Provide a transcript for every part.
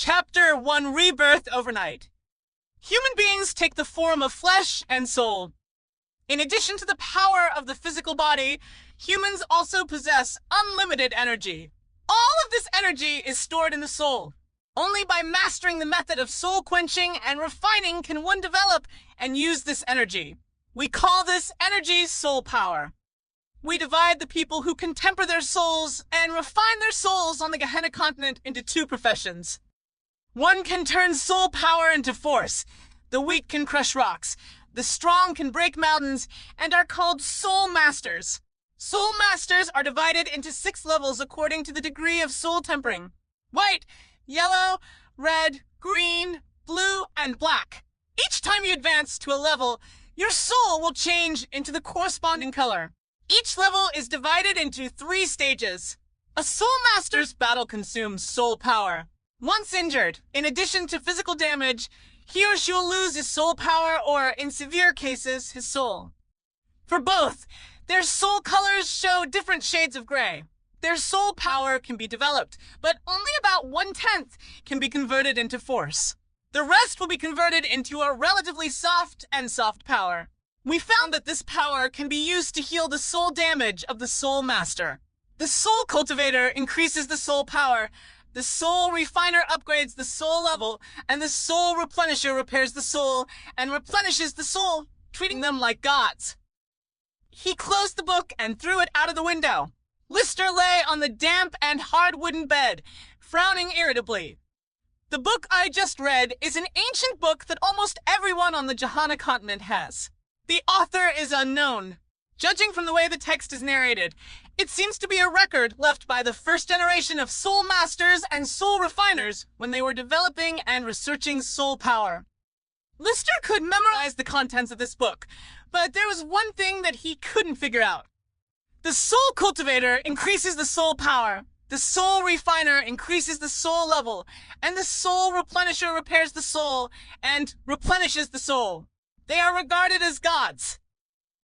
Chapter 1: Rebirth Overnight. Human beings take the form of flesh and soul. In addition to the power of the physical body, humans also possess unlimited energy. All of this energy is stored in the soul. Only by mastering the method of soul quenching and refining can one develop and use this energy. We call this energy soul power. We divide the people who can temper their souls and refine their souls on the Gehenna continent into two professions. One can turn soul power into force. The weak can crush rocks. The strong can break mountains and are called soul masters. Soul masters are divided into 6 levels according to the degree of soul tempering: white, yellow, red, green, blue, and black. Each time you advance to a level, your soul will change into the corresponding color. Each level is divided into 3 stages. A soul master's battle consumes soul power. Once injured, in addition to physical damage, he or she will lose his soul power or, in severe cases, his soul. For both, their soul colors show different shades of gray. Their soul power can be developed, but only about 1/10 can be converted into force. The rest will be converted into a relatively soft power. We found that this power can be used to heal the soul damage of the soul master. The soul cultivator increases the soul power, the soul refiner upgrades the soul level, and the soul replenisher repairs the soul and replenishes the soul, treating them like gods. He closed the book and threw it out of the window. Lister lay on the damp and hard wooden bed, frowning irritably. The book I just read is an ancient book that almost everyone on the Gehenna continent has. The author is unknown. Judging from the way the text is narrated, it seems to be a record left by the first generation of soul masters and soul refiners when they were developing and researching soul power. Lister could memorize the contents of this book, but there was one thing that he couldn't figure out. The soul cultivator increases the soul power, the soul refiner increases the soul level, and the soul replenisher repairs the soul and replenishes the soul. They are regarded as gods.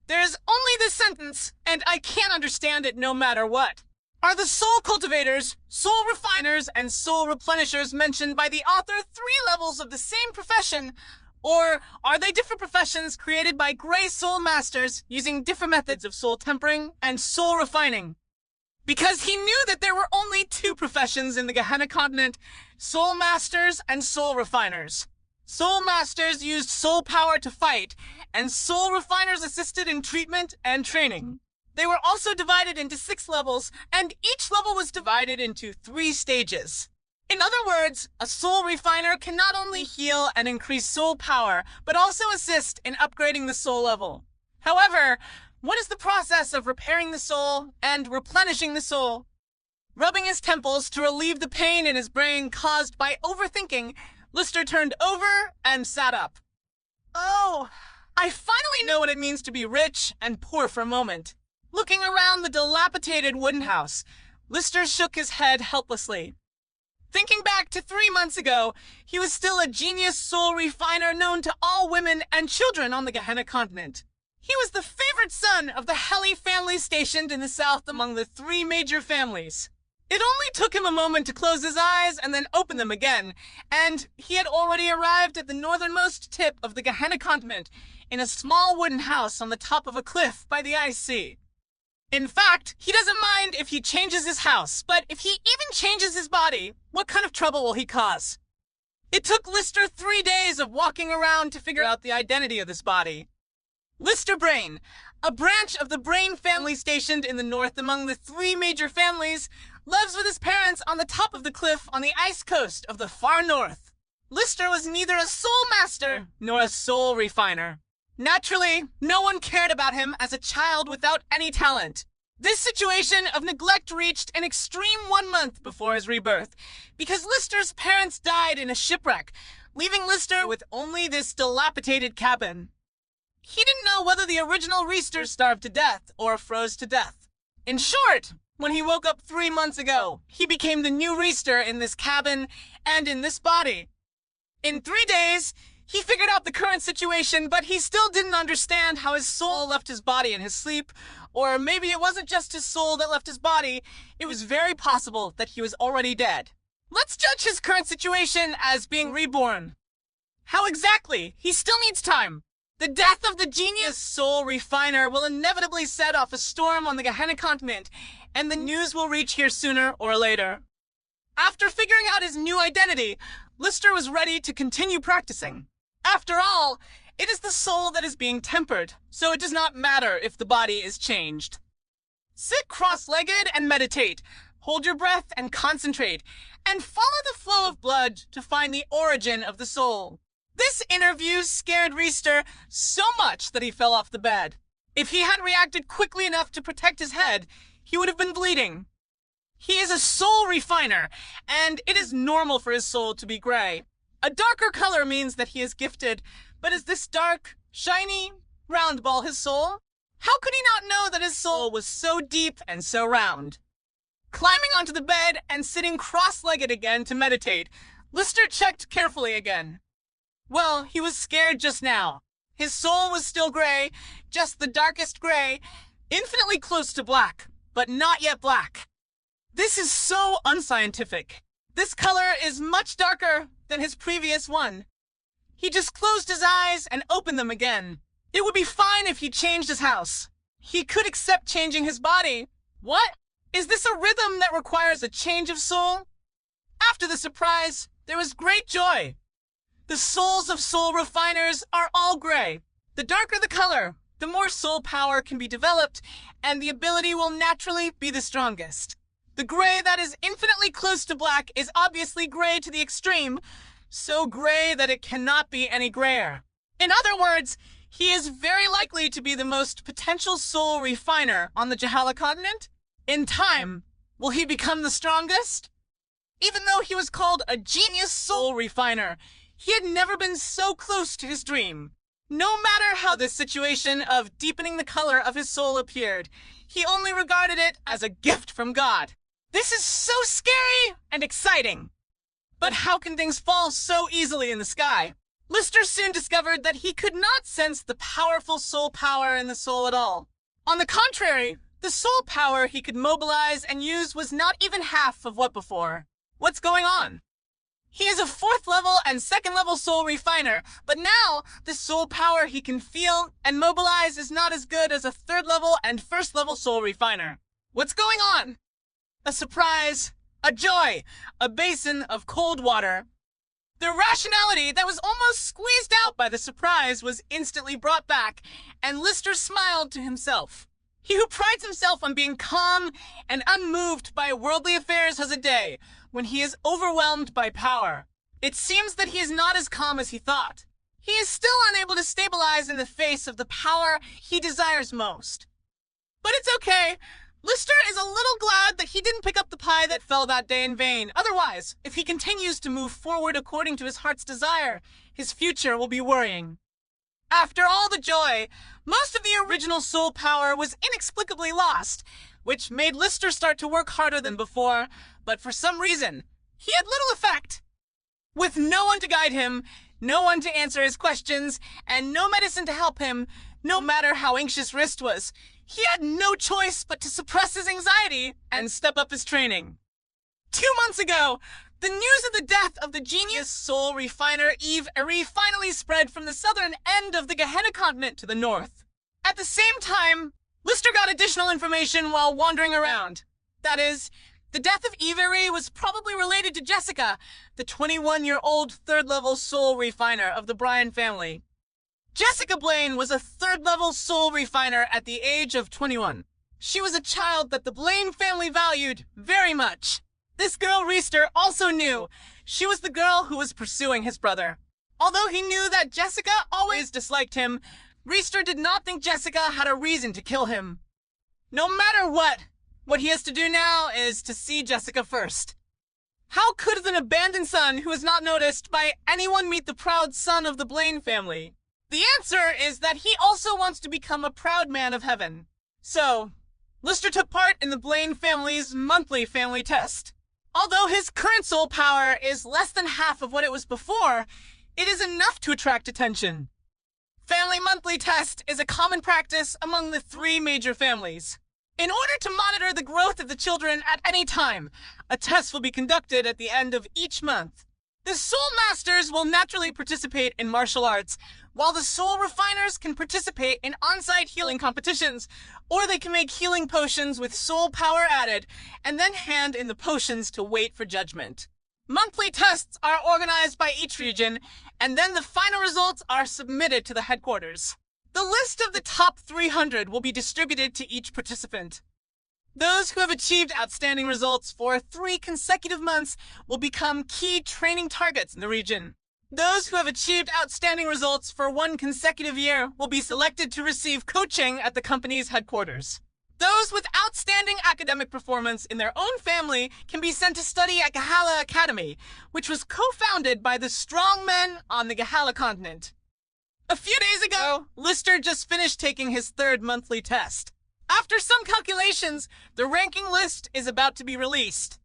There is only this sentence, and I can't understand it no matter what. Are the soul cultivators, soul refiners, and soul replenishers mentioned by the author 3 levels of the same profession, or are they different professions created by gray soul masters using different methods of soul tempering and soul refining? Because he knew that there were only 2 professions in the Gehenna continent: soul masters and soul refiners. Soul masters used soul power to fight, and soul refiners assisted in treatment and training. They were also divided into 6 levels, and each level was divided into 3 stages. In other words, a soul refiner can not only heal and increase soul power, but also assist in upgrading the soul level. However, what is the process of repairing the soul and replenishing the soul? Rubbing his temples to relieve the pain in his brain caused by overthinking, Lister turned over and sat up. Oh, I finally know what it means to be rich and poor for a moment. Looking around the dilapidated wooden house, Lister shook his head helplessly. Thinking back to 3 months ago, he was still a genius soul refiner known to all women and children on the Gehenna continent. He was the favorite son of the Helly family stationed in the south among the 3 major families. It only took him a moment to close his eyes and then open them again, and he had already arrived at the northernmost tip of the Gehenna continent in a small wooden house on the top of a cliff by the ice sea. In fact, he doesn't mind if he changes his house, but if he even changes his body, what kind of trouble will he cause? It took Lister 3 days of walking around to figure out the identity of this body. Lister Brain, a branch of the Brain family stationed in the north among the 3 major families, lives with his parents on the top of the cliff on the ice coast of the far north. Lister was neither a soul master nor a soul refiner. Naturally, no one cared about him as a child without any talent. This situation of neglect reached an extreme 1 month before his rebirth, because Lister's parents died in a shipwreck, leaving Lister with only this dilapidated cabin. He didn't know whether the original Reister starved to death or froze to death. In short, when he woke up 3 months ago, he became the new Reister in this cabin and in this body. In 3 days, he figured out the current situation, but he still didn't understand how his soul left his body in his sleep, or maybe it wasn't just his soul that left his body, it was very possible that he was already dead. Let's judge his current situation as being reborn. How exactly? He still needs time. The death of the genius soul refiner will inevitably set off a storm on the Gehenna continent, and the news will reach here sooner or later. After figuring out his new identity, Lister was ready to continue practicing. After all, it is the soul that is being tempered, so it does not matter if the body is changed. Sit cross-legged and meditate. Hold your breath and concentrate, and follow the flow of blood to find the origin of the soul. This interview scared Riester so much that he fell off the bed. If he had reacted quickly enough to protect his head, he would have been bleeding. He is a soul refiner, and it is normal for his soul to be gray. A darker color means that he is gifted, but is this dark, shiny, round ball his soul? How could he not know that his soul was so deep and so round? Climbing onto the bed and sitting cross-legged again to meditate, Lister checked carefully again. Well, he was scared just now. His soul was still gray, just the darkest gray, infinitely close to black, but not yet black. This is so unscientific. This color is much darker than his previous one. He just closed his eyes and opened them again. It would be fine if he changed his house. He could accept changing his body. What? Is this a rhythm that requires a change of soul? After the surprise, there was great joy. The souls of soul refiners are all gray. The darker the color, the more soul power can be developed, and the ability will naturally be the strongest. The gray that is infinitely close to black is obviously gray to the extreme, so gray that it cannot be any grayer. In other words, he is very likely to be the most potential soul refiner on the Gehenna continent. In time, will he become the strongest? Even though he was called a genius soul refiner, he had never been so close to his dream. No matter how this situation of deepening the color of his soul appeared, he only regarded it as a gift from God. This is so scary and exciting. But how can things fall so easily in the sky? Lister soon discovered that he could not sense the powerful soul power in the soul at all. On the contrary, the soul power he could mobilize and use was not even half of what before. What's going on? He is a 4th level and 2nd level soul refiner, but now the soul power he can feel and mobilize is not as good as a 3rd level and 1st level soul refiner. What's going on? A surprise, a joy, a basin of cold water. The rationality that was almost squeezed out by the surprise was instantly brought back, and Lister smiled to himself. He who prides himself on being calm and unmoved by worldly affairs has a day when he is overwhelmed by power. It seems that he is not as calm as he thought. He is still unable to stabilize in the face of the power he desires most. But it's okay. Lister is a little glad that he didn't pick up the pie that fell that day in vain. Otherwise, if he continues to move forward according to his heart's desire, his future will be worrying. After all the joy, most of the original soul power was inexplicably lost, which made Lister start to work harder than before, but for some reason, he had little effect. With no one to guide him, no one to answer his questions, and no medicine to help him, no matter how anxious Rist was, he had no choice but to suppress his anxiety and step up his training. 2 months ago, the news of the death of the genius soul refiner Eve Eri finally spread from the southern end of the Gehenna continent to the north. At the same time, Lister got additional information while wandering around. That is, the death of Eve Eri was probably related to Jessica, the 21-year-old 3rd-level soul refiner of the Bryan family. Jessica Blaine was a 3rd-level soul refiner at the age of 21. She was a child that the Blaine family valued very much. This girl Riester also knew. She was the girl who was pursuing his brother. Although he knew that Jessica always disliked him, Riester did not think Jessica had a reason to kill him. No matter what he has to do now is to see Jessica first. How could an abandoned son who is not noticed by anyone meet the proud son of the Blaine family? The answer is that he also wants to become a proud man of heaven. So, Lister took part in the Blaine family's monthly family test. Although his current soul power is less than half of what it was before, it is enough to attract attention. Family monthly test is a common practice among the 3 major families. In order to monitor the growth of the children at any time, a test will be conducted at the end of each month. The Soul Masters will naturally participate in martial arts, while the Soul Refiners can participate in on-site healing competitions, or they can make healing potions with soul power added, and then hand in the potions to wait for judgment. Monthly tests are organized by each region, and then the final results are submitted to the headquarters. The list of the top 300 will be distributed to each participant. Those who have achieved outstanding results for 3 consecutive months will become key training targets in the region. Those who have achieved outstanding results for 1 consecutive year will be selected to receive coaching at the company's headquarters. Those with outstanding academic performance in their own family can be sent to study at Gahala Academy, which was co-founded by the strong men on the Gahala continent. A few days ago, Lister just finished taking his 3rd monthly test. After some calculations, the ranking list is about to be released.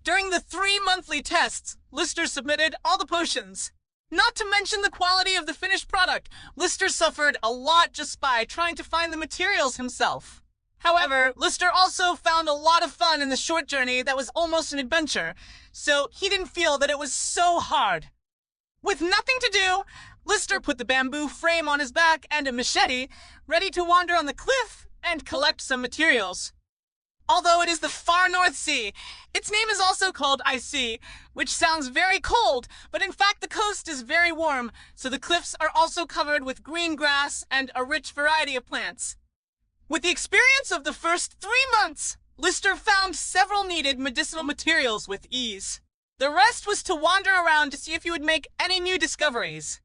During the 3 monthly tests, Lister submitted all the potions. Not to mention the quality of the finished product, Lister suffered a lot just by trying to find the materials himself. However, Lister also found a lot of fun in the short journey that was almost an adventure, so he didn't feel that it was so hard. With nothing to do, Lister put the bamboo frame on his back and a machete, ready to wander on the cliff and collect some materials. Although it is the far North Sea, its name is also called Sigh, which sounds very cold, but in fact the coast is very warm, so the cliffs are also covered with green grass and a rich variety of plants. With the experience of the first 3 months, Lister found several needed medicinal materials with ease. The rest was to wander around to see if he would make any new discoveries.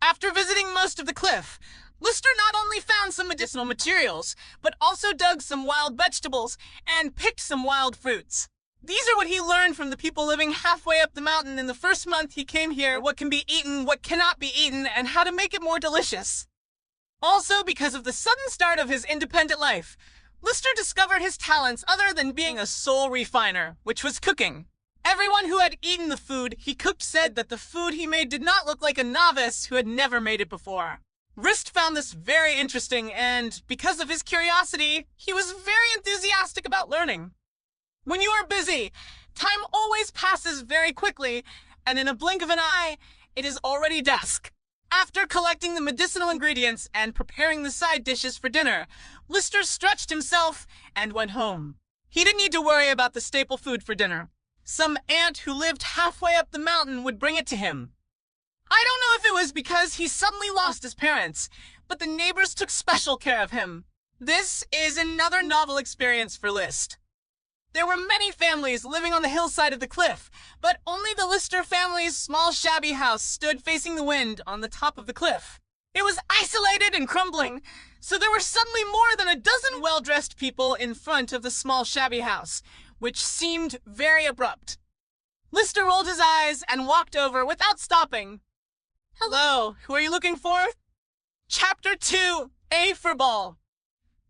After visiting most of the cliff, Lister not only found some medicinal materials, but also dug some wild vegetables and picked some wild fruits. These are what he learned from the people living halfway up the mountain in the first month he came here, what can be eaten, what cannot be eaten, and how to make it more delicious. Also, because of the sudden start of his independent life, Lister discovered his talents other than being a soul refiner, which was cooking. Everyone who had eaten the food he cooked said that the food he made did not look like a novice who had never made it before. Rist found this very interesting, and because of his curiosity, he was very enthusiastic about learning. When you are busy, time always passes very quickly, and in a blink of an eye, it is already dusk. After collecting the medicinal ingredients and preparing the side dishes for dinner, Lister stretched himself and went home. He didn't need to worry about the staple food for dinner. Some aunt who lived halfway up the mountain would bring it to him. I don't know if it was because he suddenly lost his parents, but the neighbors took special care of him. This is another novel experience for List. There were many families living on the hillside of the cliff, but only the Lister family's small shabby house stood facing the wind on the top of the cliff. It was isolated and crumbling, so there were suddenly more than a dozen well-dressed people in front of the small shabby house, which seemed very abrupt. Lister rolled his eyes and walked over without stopping. Hello, who are you looking for? Chapter 2, A for Ball.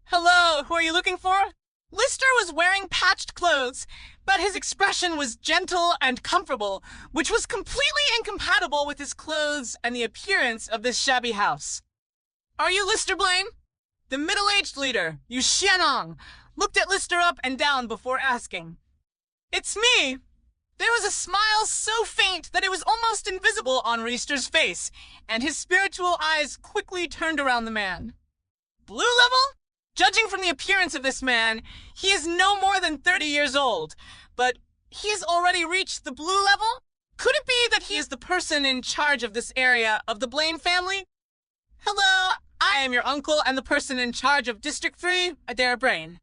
Hello, who are you looking for? Lister was wearing patched clothes, but his expression was gentle and comfortable, which was completely incompatible with his clothes and the appearance of this shabby house. Are you Lister Blaine? The middle-aged leader, Yu Xianong, looked at Lister up and down before asking. It's me. There was a smile so faint that it was almost invisible on Lister's face, and his spiritual eyes quickly turned around the man. Blue level? Judging from the appearance of this man, he is no more than 30 years old, but he has already reached the blue level? Could it be that he is the person in charge of this area of the Blaine family? Hello, I am your uncle and the person in charge of District 3, Adair Brain.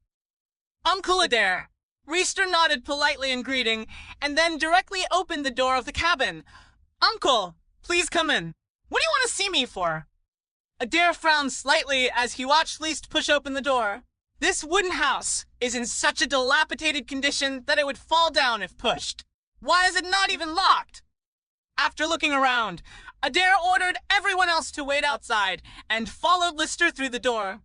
Uncle Adair. Lister nodded politely in greeting, and then directly opened the door of the cabin. Uncle, please come in. What do you want to see me for? Adair frowned slightly as he watched Lister push open the door. This wooden house is in such a dilapidated condition that it would fall down if pushed. Why is it not even locked? After looking around, Adair ordered everyone else to wait outside and followed Lister through the door.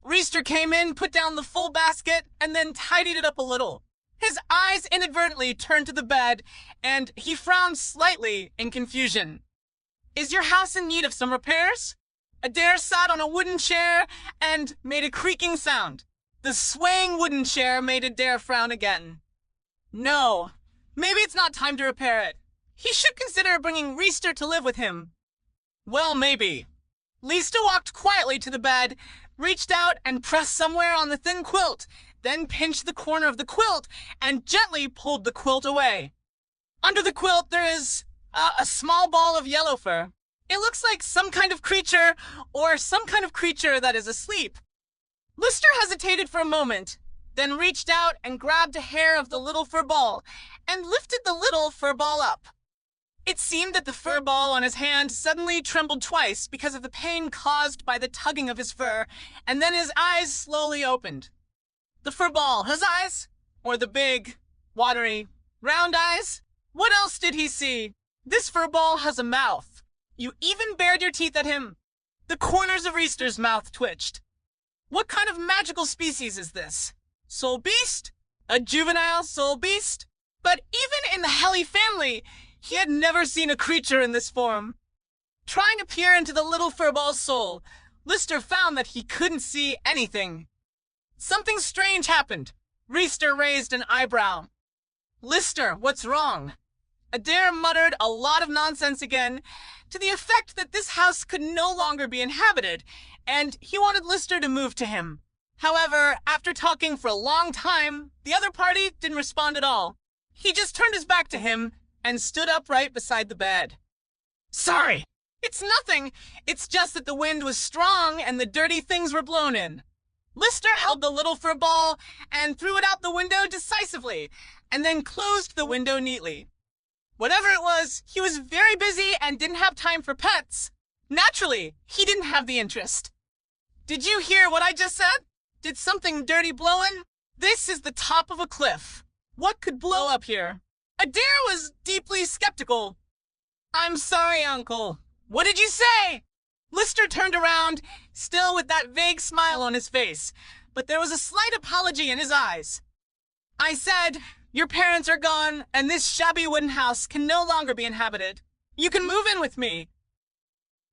Lister came in, put down the full basket, and then tidied it up a little. His eyes inadvertently turned to the bed, and he frowned slightly in confusion. Is your house in need of some repairs? Adair sat on a wooden chair and made a creaking sound. The swaying wooden chair made Adair frown again. No, maybe it's not time to repair it. He should consider bringing Reister to live with him. Well, maybe. Lista walked quietly to the bed, reached out and pressed somewhere on the thin quilt, then pinched the corner of the quilt and gently pulled the quilt away. Under the quilt there is a small ball of yellow fur. It looks like some kind of creature, or some kind of creature that is asleep. Lister hesitated for a moment, then reached out and grabbed a hair of the little fur ball, and lifted the little fur ball up. It seemed that the fur ball on his hand suddenly trembled twice because of the pain caused by the tugging of his fur, and then his eyes slowly opened. The fur ball, his eyes? Or the big, watery, round eyes? What else did he see? This fur ball has a mouth. You even bared your teeth at him. The corners of Reister's mouth twitched. What kind of magical species is this? Soul beast? A juvenile soul beast? But even in the Helly family, he had never seen a creature in this form. Trying to peer into the little furball's soul, Lister found that he couldn't see anything. Something strange happened. Reister raised an eyebrow. Lister, what's wrong? Adair muttered a lot of nonsense again, to the effect that this house could no longer be inhabited, and he wanted Lister to move to him. However, after talking for a long time, the other party didn't respond at all. He just turned his back to him and stood upright beside the bed. Sorry, it's nothing. It's just that the wind was strong and the dirty things were blown in. Lister held the little fur ball and threw it out the window decisively, and then closed the window neatly. Whatever it was, he was very busy and didn't have time for pets. Naturally, he didn't have the interest. Did you hear what I just said? Did something dirty blow in? This is the top of a cliff. What could blow up here? Adair was deeply skeptical. I'm sorry, Uncle. What did you say? Lister turned around, still with that vague smile on his face, but there was a slight apology in his eyes. I said, your parents are gone, and this shabby wooden house can no longer be inhabited. You can move in with me.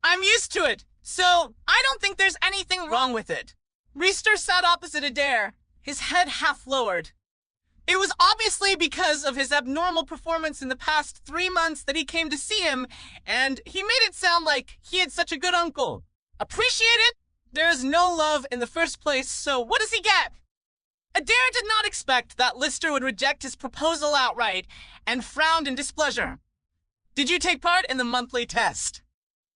I'm used to it, so I don't think there's anything wrong with it. Reister sat opposite Adair, his head half lowered. It was obviously because of his abnormal performance in the past 3 months that he came to see him, and he made it sound like he had such a good uncle. Appreciate it? There's no love in the first place, so what does he get? Adair did not expect that Lister would reject his proposal outright, and frowned in displeasure. Did you take part in the monthly test?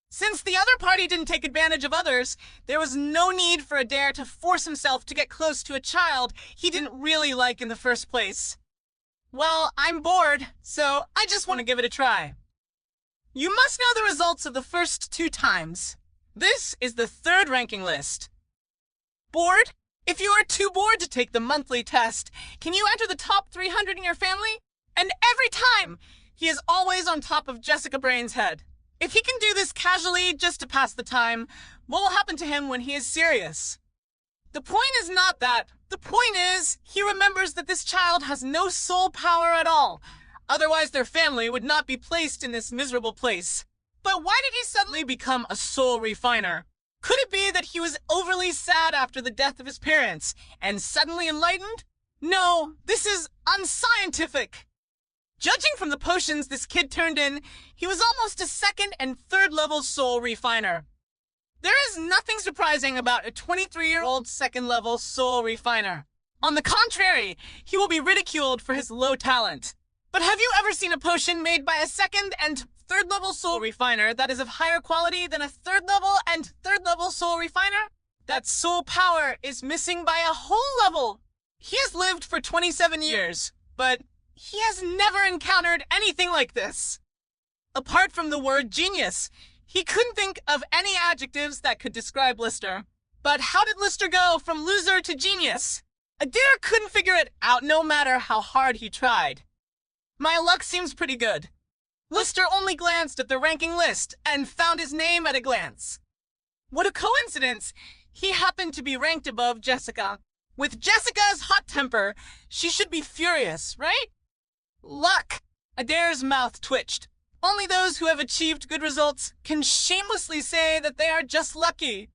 Since the other party didn't take advantage of others, there was no need for Adair to force himself to get close to a child he didn't really like in the first place. Well, I'm bored, so I just want to give it a try. You must know the results of the first 2 times. This is the 3rd ranking list. Bored? If you are too bored to take the monthly test, can you enter the top 300 in your family? And every time, he is always on top of Jessica Brain's head. If he can do this casually just to pass the time, what will happen to him when he is serious? The point is not that. The point is, he remembers that this child has no soul power at all. Otherwise, their family would not be placed in this miserable place. But why did he suddenly become a soul refiner? Could it be that he was overly sad after the death of his parents, and suddenly enlightened? No, this is unscientific. Judging from the potions this kid turned in, he was almost a 2nd and 3rd level soul refiner. There is nothing surprising about a 23-year-old 2nd level soul refiner. On the contrary, he will be ridiculed for his low talent. But have you ever seen a potion made by a 2nd and 3rd level soul refiner that is of higher quality than a 3rd level and 3rd level soul refiner? That soul power is missing by a whole level. He has lived for 27 years, but he has never encountered anything like this. Apart from the word genius, he couldn't think of any adjectives that could describe Lister. But how did Lister go from loser to genius? Adair couldn't figure it out no matter how hard he tried. My luck seems pretty good. Lister only glanced at the ranking list and found his name at a glance. What a coincidence! He happened to be ranked above Jessica. With Jessica's hot temper, she should be furious, right? Luck! Adair's mouth twitched. Only those who have achieved good results can shamelessly say that they are just lucky.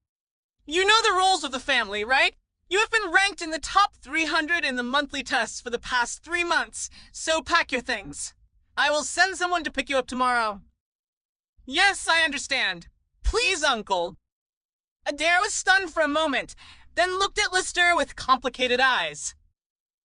You know the rules of the family, right? You have been ranked in the top 300 in the monthly tests for the past 3 months, so pack your things. I will send someone to pick you up tomorrow. Yes, I understand. Please, Uncle. Adair was stunned for a moment, then looked at Lister with complicated eyes.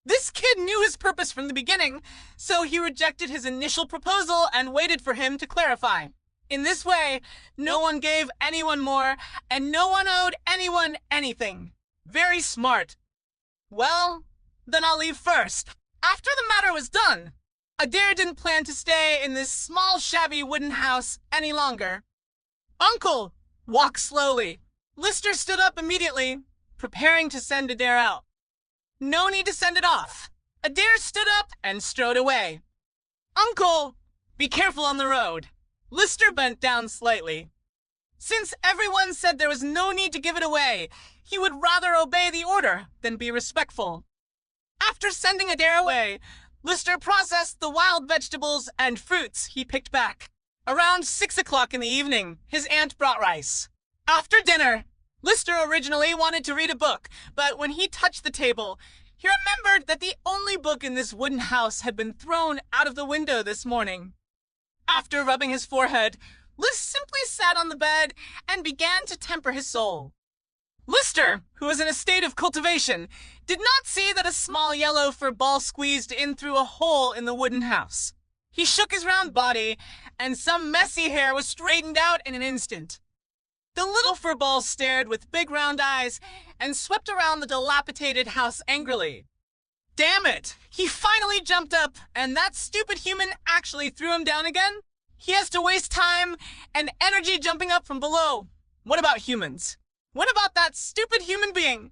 This kid knew his purpose from the beginning, so he rejected his initial proposal and waited for him to clarify. In this way, no one gave anyone more, and no one owed anyone anything. Very smart. Well, then I'll leave first. After the matter was done, Adair didn't plan to stay in this small, shabby wooden house any longer. Uncle, walk slowly. Lister stood up immediately, preparing to send Adair out. No need to send it off. Adair stood up and strode away. Uncle, be careful on the road. Lister bent down slightly. Since everyone said there was no need to give it away, he would rather obey the order than be respectful. After sending Adair away, Lister processed the wild vegetables and fruits he picked back. Around 6 o'clock in the evening, his aunt brought rice. After dinner, Lister originally wanted to read a book, but when he touched the table, he remembered that the only book in this wooden house had been thrown out of the window this morning. After rubbing his forehead, Lister simply sat on the bed and began to temper his soul. Lister, who was in a state of cultivation, did not see that a small yellow fur ball squeezed in through a hole in the wooden house. He shook his round body, and some messy hair was straightened out in an instant. The little fur ball stared with big round eyes and swept around the dilapidated house angrily. Damn it! He finally jumped up, and that stupid human actually threw him down again? He has to waste time and energy jumping up from below. What about humans? What about that stupid human being?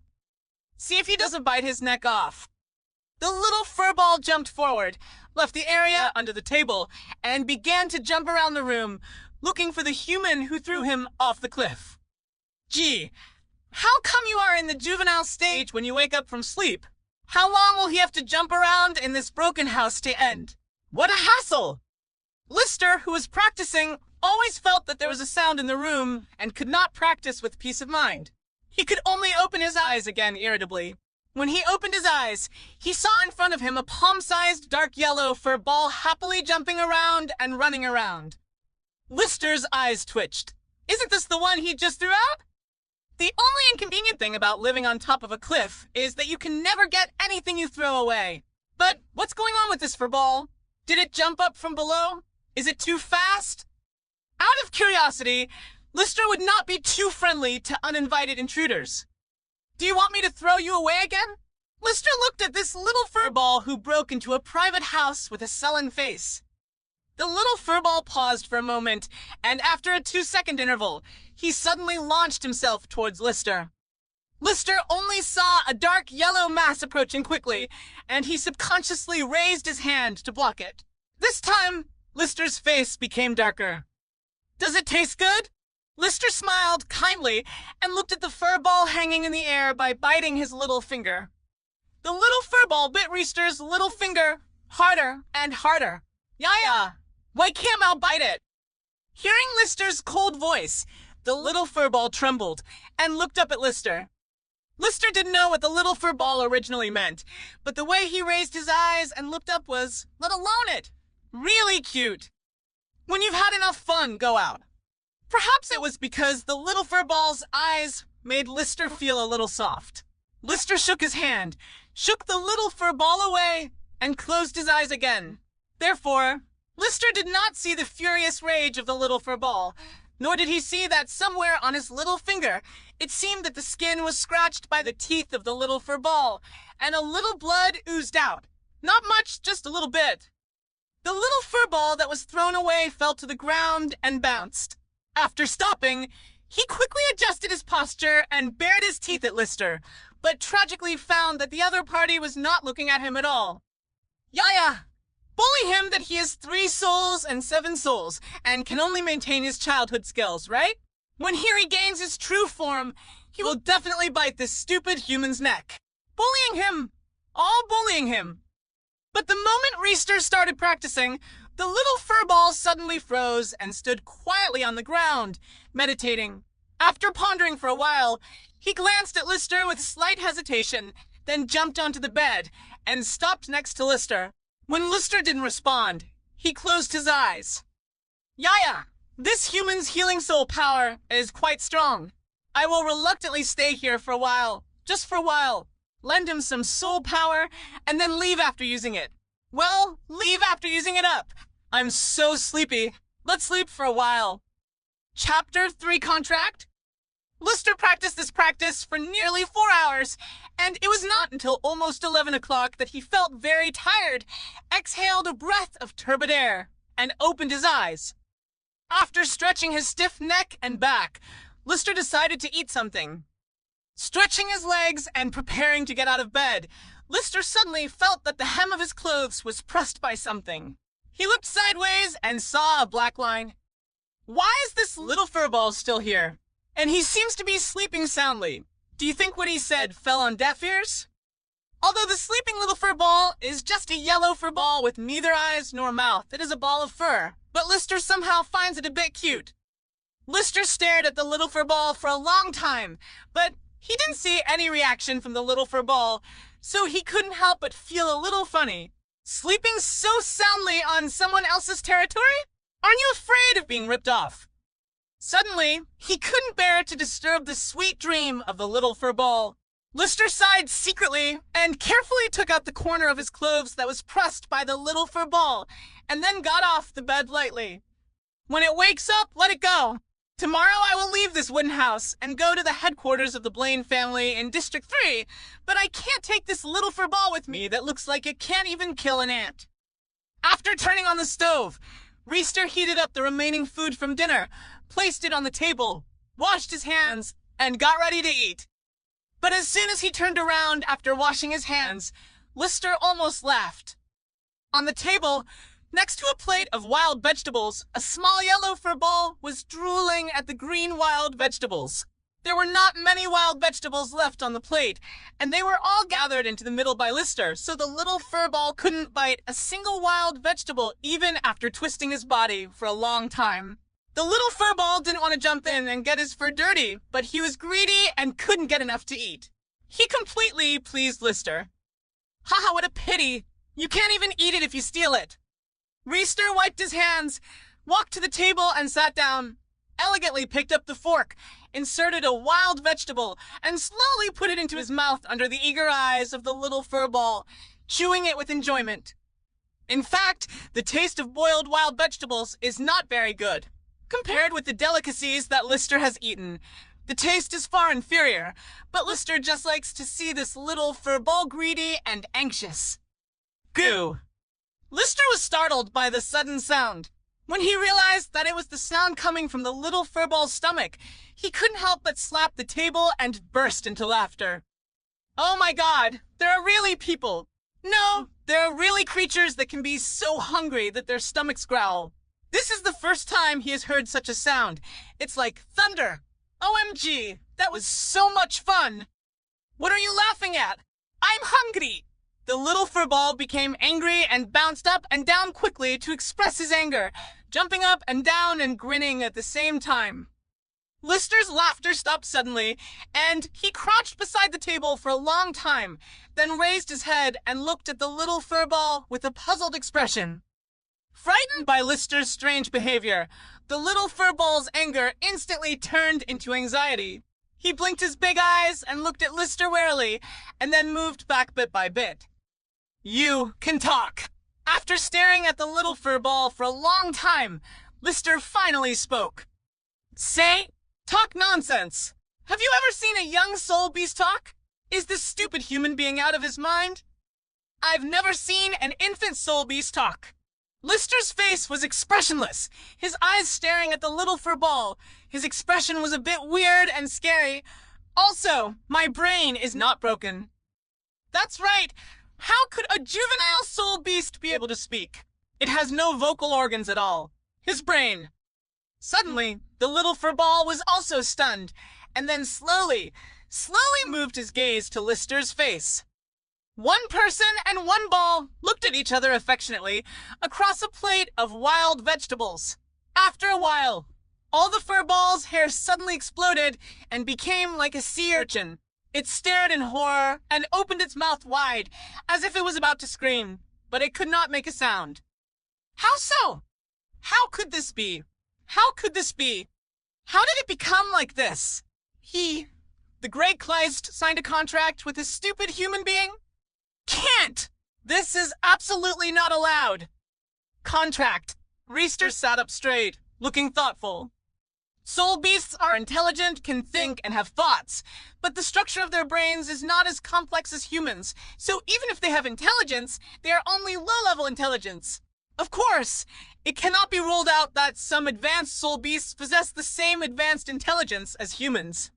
See if he doesn't bite his neck off. The little fur ball jumped forward, left the area under the table, and began to jump around the room, looking for the human who threw him off the cliff. Gee, how come you are in the juvenile stage when you wake up from sleep? How long will he have to jump around in this broken house to end? What a hassle! Lister, who was practicing, always felt that there was a sound in the room and could not practice with peace of mind. He could only open his eyes again irritably. When he opened his eyes, he saw in front of him a palm-sized dark yellow fur ball happily jumping around and running around. Lister's eyes twitched. Isn't this the one he just threw out? The only inconvenient thing about living on top of a cliff is that you can never get anything you throw away. But what's going on with this fur ball? Did it jump up from below? Is it too fast? Out of curiosity, Lister would not be too friendly to uninvited intruders. Do you want me to throw you away again? Lister looked at this little fur ball who broke into a private house with a sullen face. The little fur ball paused for a moment, and after a 2-second interval, he suddenly launched himself towards Lister. Lister only saw a dark yellow mass approaching quickly, and he subconsciously raised his hand to block it. This time, Lister's face became darker. Does it taste good? Lister smiled kindly and looked at the fur ball hanging in the air by biting his little finger. The little fur ball bit Lister's little finger harder and harder. Yaya, why can't Mal bite it? Hearing Lister's cold voice, the little fur ball trembled and looked up at Lister. Lister didn't know what the little fur ball originally meant, but the way he raised his eyes and looked up was, let alone it, really cute. When you've had enough fun, go out. Perhaps it was because the little fur ball's eyes made Lister feel a little soft. Lister shook his hand, shook the little fur ball away, and closed his eyes again. Therefore, Lister did not see the furious rage of the little fur ball, nor did he see that somewhere on his little finger it seemed that the skin was scratched by the teeth of the little fur ball, and a little blood oozed out. Not much, just a little bit. The little fur ball that was thrown away fell to the ground and bounced. After stopping, he quickly adjusted his posture and bared his teeth at Lister, but tragically found that the other party was not looking at him at all. Yaya! Bully him that he has 3 souls and 7 souls, and can only maintain his childhood skills, right? When he regains his true form, he will definitely bite this stupid human's neck. Bullying him! All bullying him! But the moment Lister started practicing, the little fur ball suddenly froze and stood quietly on the ground, meditating. After pondering for a while, he glanced at Lister with slight hesitation, then jumped onto the bed and stopped next to Lister. When Lister didn't respond, he closed his eyes. Yaya, this human's healing soul power is quite strong. I will reluctantly stay here for a while, just for a while. Lend him some soul power, and then leave after using it. Well, leave after using it up. I'm so sleepy. Let's sleep for a while. Chapter 3 Contract? Lister practiced this practice for nearly 4 hours, and it was not until almost 11 o'clock that he felt very tired, exhaled a breath of turbid air, and opened his eyes. After stretching his stiff neck and back, Lister decided to eat something. Stretching his legs and preparing to get out of bed, Lister suddenly felt that the hem of his clothes was pressed by something. He looked sideways and saw a black line. Why is this little furball still here? And he seems to be sleeping soundly. Do you think what he said fell on deaf ears? Although the sleeping little furball is just a yellow furball with neither eyes nor mouth, it is a ball of fur, but Lister somehow finds it a bit cute. Lister stared at the little furball for a long time, but he didn't see any reaction from the little furball, so he couldn't help but feel a little funny. Sleeping so soundly on someone else's territory? Aren't you afraid of being ripped off? Suddenly, he couldn't bear to disturb the sweet dream of the little furball. Lister sighed secretly and carefully took out the corner of his clothes that was pressed by the little furball, and then got off the bed lightly. When it wakes up, let it go. Tomorrow I will leave this wooden house and go to the headquarters of the Blaine family in District 3, but I can't take this little furball with me that looks like it can't even kill an ant. After turning on the stove, Reister heated up the remaining food from dinner, placed it on the table, washed his hands, and got ready to eat. But as soon as he turned around after washing his hands, Lister almost laughed. On the table, next to a plate of wild vegetables, a small yellow furball was drooling at the green wild vegetables. There were not many wild vegetables left on the plate, and they were all gathered into the middle by Lister, so the little furball couldn't bite a single wild vegetable even after twisting his body for a long time. The little furball didn't want to jump in and get his fur dirty, but he was greedy and couldn't get enough to eat. He completely pleased Lister. Haha, what a pity! You can't even eat it if you steal it. Reister wiped his hands, walked to the table and sat down, elegantly picked up the fork, inserted a wild vegetable, and slowly put it into his mouth under the eager eyes of the little furball, chewing it with enjoyment. In fact, the taste of boiled wild vegetables is not very good. Compared with the delicacies that Lister has eaten, the taste is far inferior, but Lister just likes to see this little furball greedy and anxious. Goo! Lister was startled by the sudden sound. When he realized that it was the sound coming from the little furball's stomach, he couldn't help but slap the table and burst into laughter. Oh my God, there are really people. No, there are really creatures that can be so hungry that their stomachs growl. This is the first time he has heard such a sound. It's like thunder. OMG, that was so much fun. What are you laughing at? I'm hungry. The little furball became angry and bounced up and down quickly to express his anger, jumping up and down and grinning at the same time. Lister's laughter stopped suddenly, and he crouched beside the table for a long time, then raised his head and looked at the little furball with a puzzled expression. Frightened by Lister's strange behavior, the little furball's anger instantly turned into anxiety. He blinked his big eyes and looked at Lister warily, and then moved back bit by bit. You can talk. After staring at the little furball for a long time, Lister finally spoke. Say, talk nonsense. Have you ever seen a young soul beast talk? Is this stupid human being out of his mind? I've never seen an infant soul beast talk. Lister's face was expressionless, his eyes staring at the little furball. His expression was a bit weird and scary. Also, my brain is not broken. That's right. How could a juvenile soul beast be able to speak? It has no vocal organs at all. His brain. Suddenly, the little furball was also stunned, and then slowly moved his gaze to Lister's face. One person and one ball looked at each other affectionately across a plate of wild vegetables. After a while, All the furball's hair suddenly exploded and became like a sea urchin. It stared in horror and opened its mouth wide, as if it was about to scream, but it could not make a sound. How so? How could this be? How could this be? How did it become like this? The Great Kleist, signed a contract with a stupid human being? Can't! This is absolutely not allowed. Contract. Reister sat up straight, looking thoughtful. Soul beasts are intelligent, can think, and have thoughts, but the structure of their brains is not as complex as humans, so even if they have intelligence, they are only low-level intelligence. Of course, it cannot be ruled out that some advanced soul beasts possess the same advanced intelligence as humans.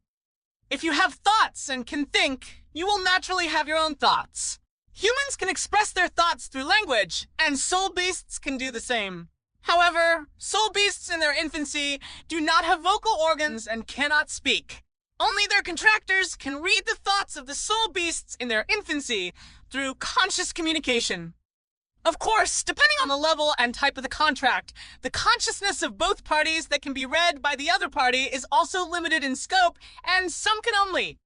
If you have thoughts and can think, you will naturally have your own thoughts. Humans can express their thoughts through language, and soul beasts can do the same. However, soul beasts in their infancy do not have vocal organs and cannot speak. Only their contractors can read the thoughts of the soul beasts in their infancy through conscious communication. Of course, depending on the level and type of the contract, the consciousness of both parties that can be read by the other party is also limited in scope, and some can only